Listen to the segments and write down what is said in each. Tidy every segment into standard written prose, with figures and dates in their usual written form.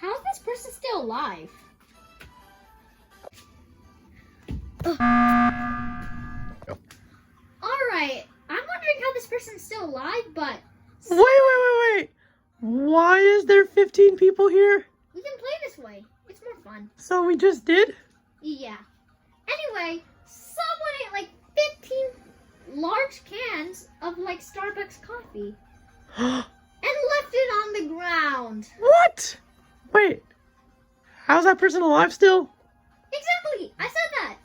How is this person still alive? Alright, I'm wondering how this person's still alive, but... Wait. Why is there 15 people here? We can play this way. It's more fun. So we just did? Yeah. Anyway, someone ate like 15 large cans of like Starbucks coffee. And left it on the ground. What? Wait. How's that person alive still? Exactly. I said that.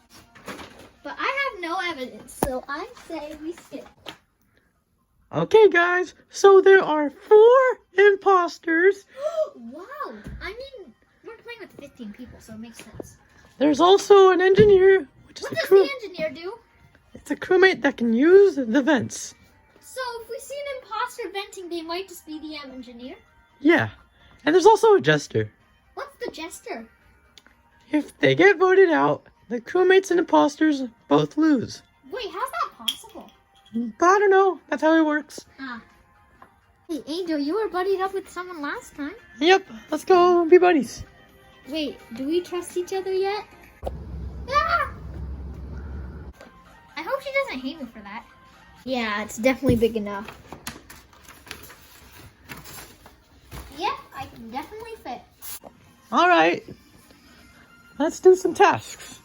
But I have no evidence, so I say we skip. Okay, guys. So there are 4 imposters. Wow. I mean, we're playing with 15 people, so it makes sense. There's also an engineer, which is What a does crew. the engineer do? It's a crewmate that can use the vents. So if we see an imposter venting, they might just be the engineer. Yeah. And there's also a Jester. What's the Jester? If they get voted out, the crewmates and imposters both lose. Wait, how's that possible? But I don't know. That's how it works. Ah. Hey, Angel, you were buddied up with someone last time. Yep. Let's go be buddies. Wait, do we trust each other yet? Ah! I hope she doesn't hate me for that. Yeah, it's definitely big enough. Yep, I can definitely fit. All right. Let's do some tasks.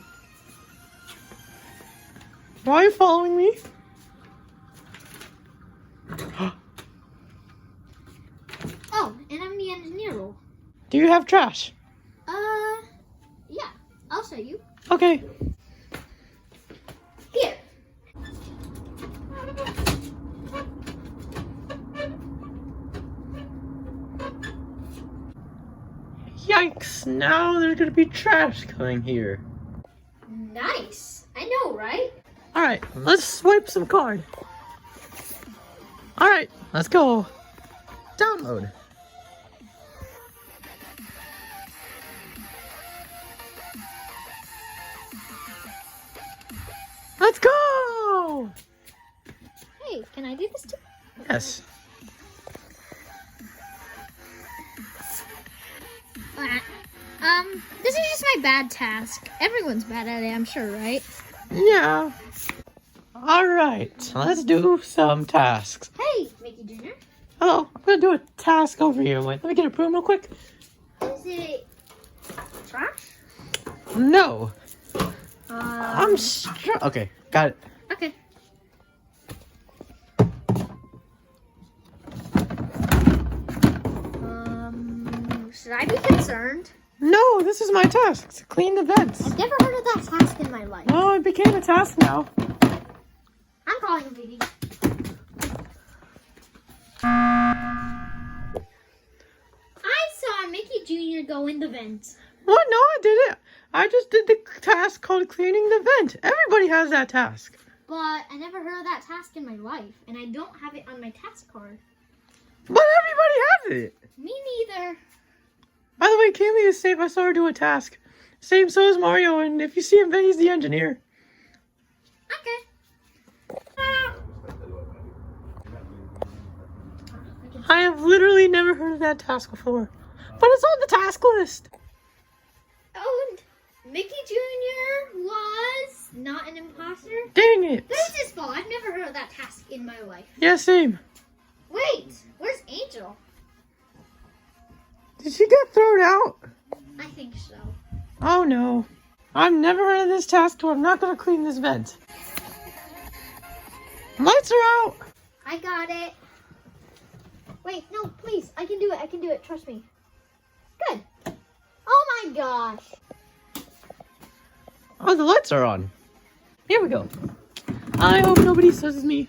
Why are you following me? Oh, and I'm the engineer role. Do you have trash? Yeah, I'll show you. Okay. Here. Yikes. Now there's going to be trash coming here. Nice. I know, right? All right. Let's swipe some card. All right. Let's go. Download. Let's go! Hey, can I do this too? Yes. This is just my bad task. Everyone's bad at it, I'm sure, right? Yeah. All right. Let's do some tasks. Hey, Mickey Jr. Hello. I'm going to do a task over here. Wait, let me get a broom real quick. Is it trash? No. I'm sure. Okay. Got it. Okay. Should I be concerned? No, this is my task. To clean the vents. I've never heard of that task in my life. Well, it became a task now. I'm calling a meeting. I saw Mickey Jr. go in the vent. What? No, I didn't. I just did the task called cleaning the vent. Everybody has that task. But I never heard of that task in my life, and I don't have it on my task card. But everybody has it. Me neither. By the way, Kaylee is safe. I saw her do a task. Same, so is Mario, and if you see him, he's the engineer. Okay. I have literally never heard of that task before. But it's on the task list. Oh, and Mickey Jr. was not an imposter? Dang it. This is his fault. I've never heard of that task in my life. Yeah, same. Wait, where's Angel? Did she get thrown out? I think so. Oh no. I've never heard of this task, so I'm not going to clean this vent. Lights are out. I got it. Wait, no, please. I can do it. I can do it. Trust me. Good. Oh my gosh. Oh, the lights are on. Here we go. I hope nobody says it's me.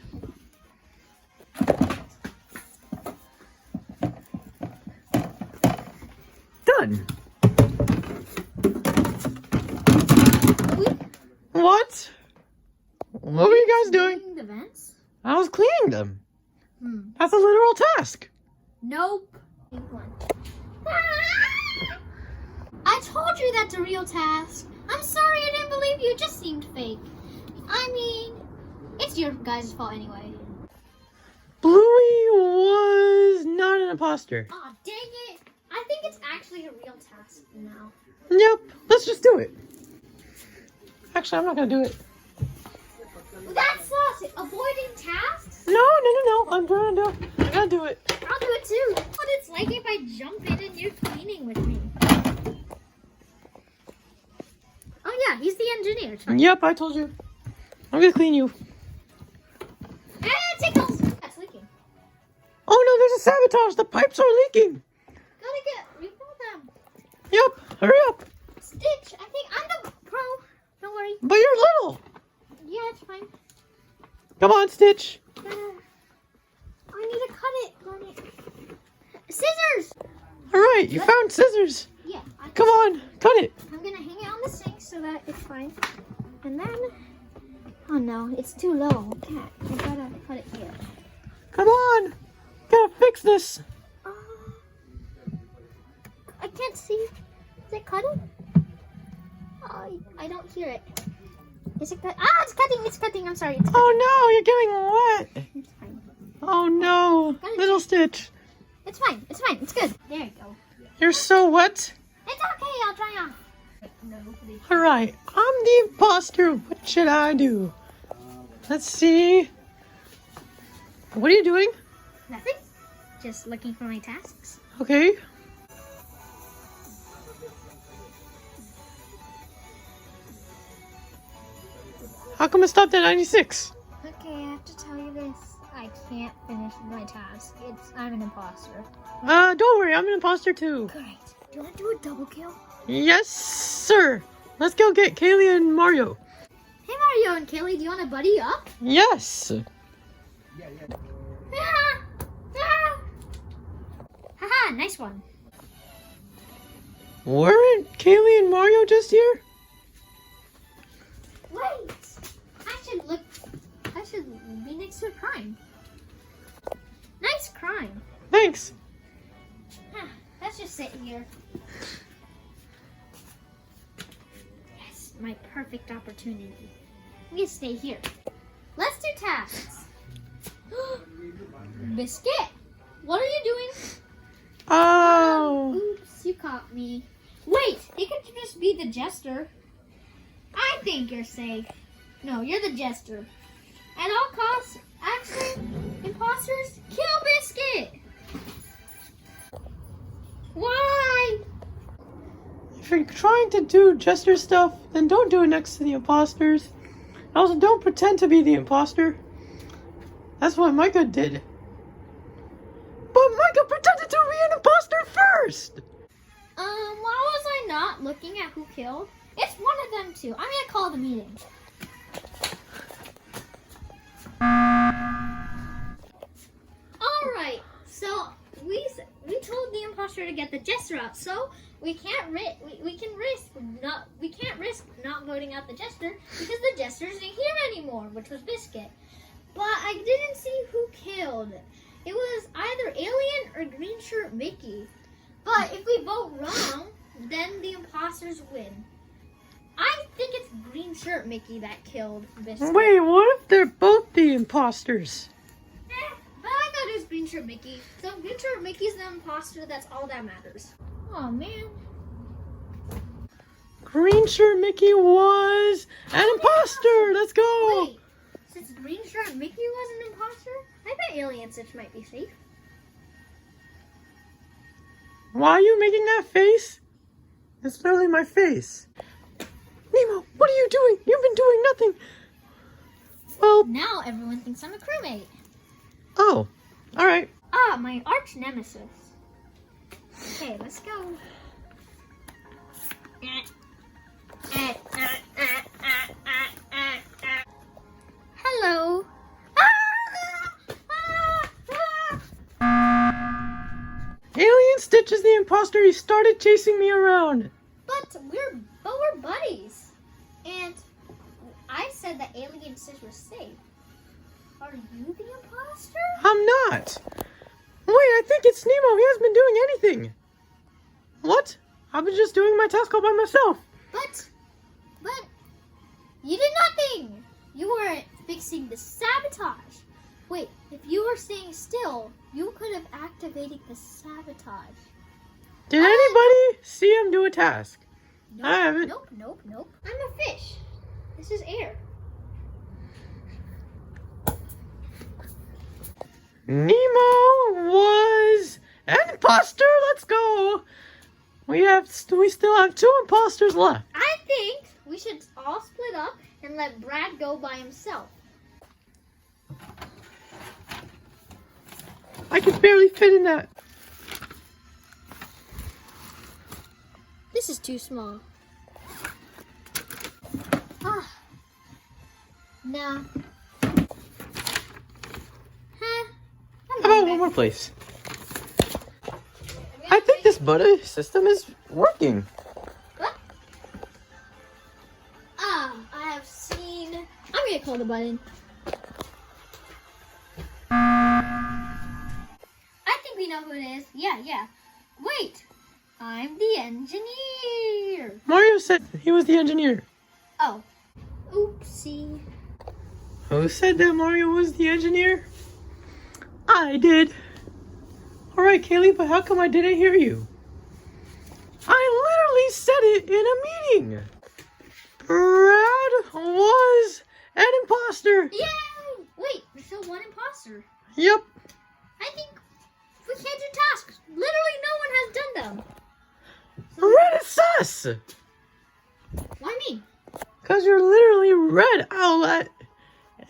Done. What? What were you guys doing? Cleaning the vents? I was cleaning them. That's a literal task. Nope. I told you that's a real task. I'm sorry I didn't believe you. It just seemed fake. I mean, it's your guys' fault anyway. Bluey was not an imposter. Ah, actually a real task now. Yep, let's just do it. Actually, I'm not gonna do it. That's not avoiding tasks. No. I'm gonna do it. I'm gonna do it. I'll do it too. What it's like if I jump in and you're cleaning with me. Oh yeah, he's the engineer. It's fine. Yep, I told you. I'm gonna clean you. Tickles. That's leaking. Oh no, there's a sabotage. The pipes are leaking. Gotta refill them. Yep, hurry up. Stitch, I think I'm the pro. Don't worry. But you're little. Yeah, it's fine. Come on, Stitch. I need to cut it. Darn it. Scissors. All right, you found scissors. Yeah. Come on, cut it. I'm gonna hang it on the sink so that it's fine. And then, oh no, it's too low. I can't. I gotta cut it here. Come on, gotta fix this. I can't see. Is it cutting? Oh, I don't hear it. Is it cut? Ah, it's cutting. It's cutting. I'm sorry. It's cutting. Oh no, you're getting wet. It's fine. Oh no, little Stitch. It's fine. It's fine. It's good. There you go. You're so wet. It's okay. I'll dry off. No. All right, I'm the imposter. What should I do? Let's see. What are you doing? Nothing. Just looking for my tasks. Okay. How come it stopped at 96? Okay, I have to tell you this. I can't finish my task. I'm an imposter. Don't worry, I'm an imposter too. Great. Do you want to do a double kill? Yes, sir. Let's go get Kaylee and Mario. Hey Mario and Kaylee, do you want to buddy up? Yes. Haha, nice one. Weren't Kaylee and Mario just here? Wait! I should be next to a crime. Nice crime. Thanks. Let's just sit here. Yes, my perfect opportunity. I'm gonna stay here. Let's do tasks. Biscuit, what are you doing? Oh. Oops, you caught me. Wait, it could just be the Jester. I think you're safe. No, you're the Jester. At all costs, actually, imposters, kill Biscuit. Why? If you're trying to do Jester stuff, then don't do it next to the imposters. Also, don't pretend to be the imposter. That's what Micah did. But Micah pretended to be an imposter first! Why was I not looking at who killed? It's one of them two. I'm gonna call the meeting. Alright, so we told the imposter to get the Jester out, so we can't risk not voting out the Jester because the Jester isn't here anymore, which was Biscuit. But I didn't see who killed. It was either Alien or Green Shirt Mickey. But if we vote wrong, then the imposters win. I think it's Green Shirt Mickey that killed Biscuit. Wait, what if they're both the imposters? But I thought it was Green Shirt Mickey. So Green Shirt Mickey's the imposter, that's all that matters. Oh man. Green Shirt Mickey was an imposter! Let's go! Wait, since Green Shirt Mickey was an imposter, I bet Alien Stitch might be safe. Why are you making that face? It's literally my face. Nemo, what are you doing? You've been doing nothing. Well, Now everyone thinks I'm a crewmate. oh, alright. Ah, my arch nemesis. Okay, let's go. Hello. Alien Stitch is the imposter. He started chasing me around. But we're buddies. And I said that Alien Stitch was safe. Are you the imposter? I'm not. Wait, I think it's Nemo. He hasn't been doing anything. What? I've been just doing my task all by myself. But you did nothing. You were fixing the sabotage. Wait, if you were staying still, you could have activated the sabotage. Did anybody see him do a task? Nope, I haven't. Nope. I'm a fish. This is air. Nemo was an imposter. Let's go. We still have 2 imposters left. I think we should all split up and let Brad go by himself. I can barely fit in that. This is too small. Nah. How about one more place? I think this butter system is working. What? I have seen. I'm gonna call the button. I think we know who it is. Yeah. Wait, I'm the engineer. Mario said he was the engineer. Oh, oopsie. Who said that Mario was the engineer? I did. Alright, Kaylee, but how come I didn't hear you? I literally said it in a meeting. Brad was an imposter. Yay! Wait, there's still one imposter. Yep. I think we can't do tasks. Literally, no one has done them. Red is sus. Why me? Because you're literally red, Owlette.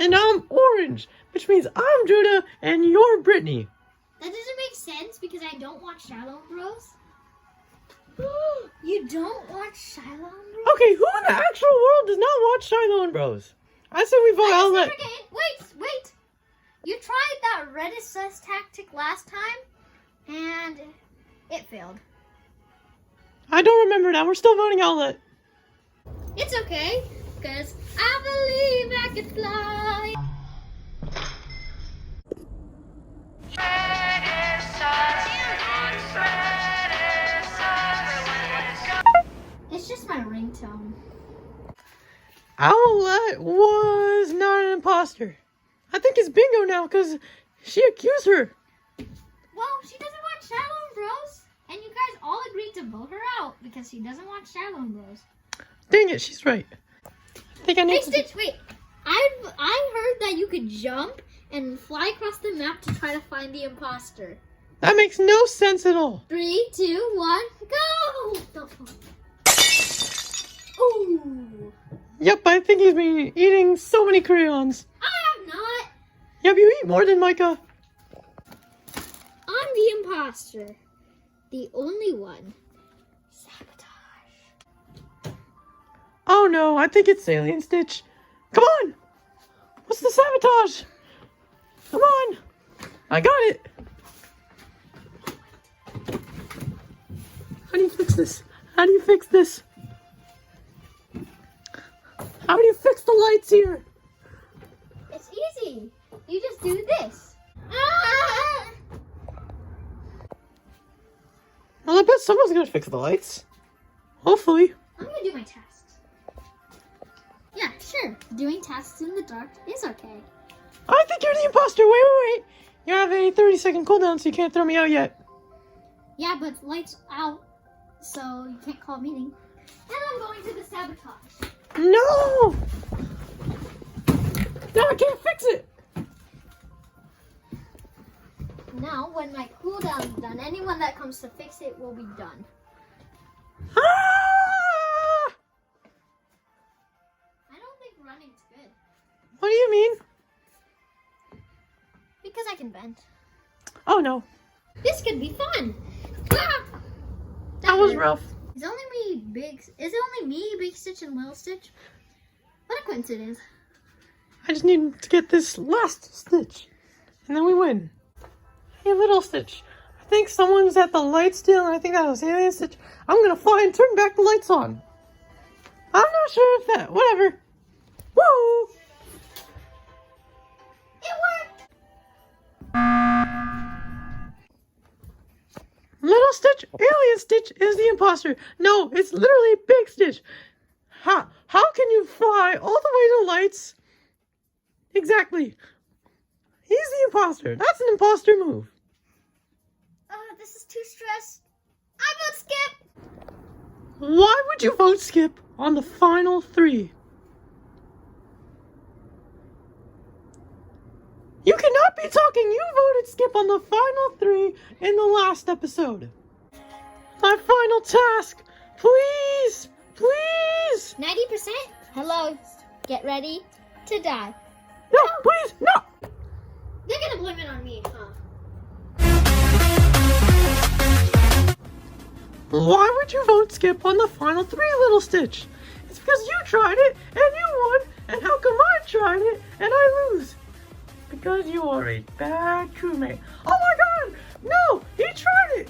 And I'm orange, which means I'm Judah and you're Brittany. That doesn't make sense because I don't watch Shiloh Bros. You don't watch Shiloh Bros? Okay, who in the actual world does not watch Shiloh and Bros? I say we vote Owlette. Wait. You tried that Reddit sus tactic last time, and it failed. I don't remember now. We're still voting Owlette. It's okay, because I believe I can fly. It's just my ringtone. Owlette was not an imposter. I think it's bingo now because she accused her. Well, she doesn't watch Shiloh Bros, and you guys all agreed to vote her out because she doesn't watch Shiloh Bros. Dang it, she's right. I think I need Hey, to... Stitch, wait. I heard that you could jump and fly across the map to try to find the imposter. That makes no sense at all. 3, 2, 1, go! Don't fall. Ooh. Yep, I think he's been eating so many crayons. I have not. Yep, you eat more than Micah. I'm the imposter. The only one. Sabotage. Oh no, I think it's Alien Stitch. Come on! What's the sabotage? Come on! I got it! How do you fix this? How do you fix this? How do you fix the lights here? It's easy. You just do this. Ah! Well, I bet someone's gonna fix the lights. Hopefully. I'm gonna do my tasks. Yeah, sure. Doing tasks in the dark is okay. I think you're the imposter. Wait. You have a 30-second cooldown, so you can't throw me out yet. Yeah, but lights out, so you can't call a meeting. And I'm going to the sabotage. No! No, I can't fix it! Now, when my cooldown is done, anyone that comes to fix it will be done. Ah! I don't think running's good. What do you mean? Because I can bend. Oh no. This could be fun. Ah! That was hurt. rough. Is it only me, Big Stitch, and Little Stitch? What a coincidence. I just need to get this last stitch. And then we win. Hey, Little Stitch. I think someone's at the light still, and I think that was Alien Stitch. I'm gonna fly and turn back the lights on. I'm not sure if that... Whatever. Woo! It worked! Little Stitch, Alien Stitch is the imposter. No, it's literally Big Stitch. How can you fly all the way to lights? Exactly. He's the imposter. That's an imposter move. This is too stressed. I vote Why would you vote Skip on the final 3? You cannot be talking. You voted Skip on the final 3 in the last episode. My final task. Please. Please. 90%? Hello. Get ready to die. No, please, no. They're gonna blame it on me, huh? Why would you vote Skip on the final 3, Little Stitch? It's because you tried it and you won. And how come I tried it and I lose? Because you are a bad crewmate. Oh my god! No! He tried it!